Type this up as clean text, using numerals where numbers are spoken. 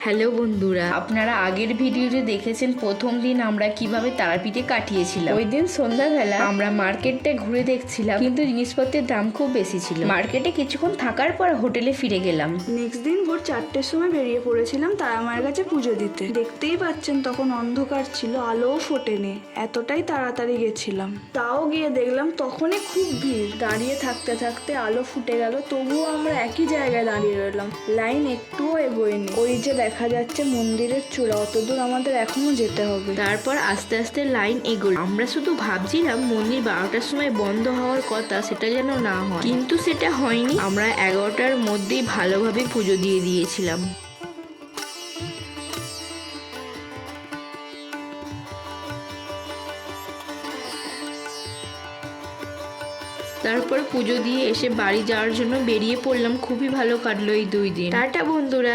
Hello বন্ধুরা, আপনারা আগের ভিডিওতে দেখেছেন প্রথম দিন আমরা কিভাবে তারাপীঠে কাটিয়েছিলাম। ওই দিন সন্ধ্যাবেলা আমরা মার্কেটটা ঘুরে দেখছিলাম, কিন্তু জিনিসপত্রের দাম খুব বেশি ছিল। মার্কেটে কিছুক্ষণ থাকার পর হোটেলে ফিরে গেলাম। নেক্সট দিন ভোর 4টের সময় বেরিয়ে পড়েছিলাম তারামায়ের কাছে পুজো দিতে। দেখতেই পাচ্ছেন তখন অন্ধকার ছিল, আলোও ফোটেনি, এতটাই তাড়াতাড়ি গেছিলাম। তাও গিয়ে দেখলাম তখনই খুব ভিড়। দাঁড়িয়ে থাকতে থাকতে আলো ফুটে গেল, তবুও আমরা একই জায়গায় দাঁড়িয়ে রইলাম। লাইন একটুও এগোয়নি। ওই যে দেখা যাচ্ছে মন্দিরের চূড়া, অতদূর আমাদের এখনো যেতে হবে। তারপর আস্তে আস্তে লাইন এগোল। আমরা শুধু ভাবছিলাম মন্দির 12টার সময় বন্ধ হওয়ার কথা, সেটা যেন না হয়, কিন্তু সেটা হয়নি। আমরা 11টার মধ্যেই ভালোভাবে পুজো দিয়ে দিয়েছিলাম। তারপর পুজো দিয়ে এসে বাড়ি যাওয়ার জন্য বেরিয়ে পড়লাম। খুবই ভালো কাটলো এই 2 দিন। টাটা বন্ধুরা।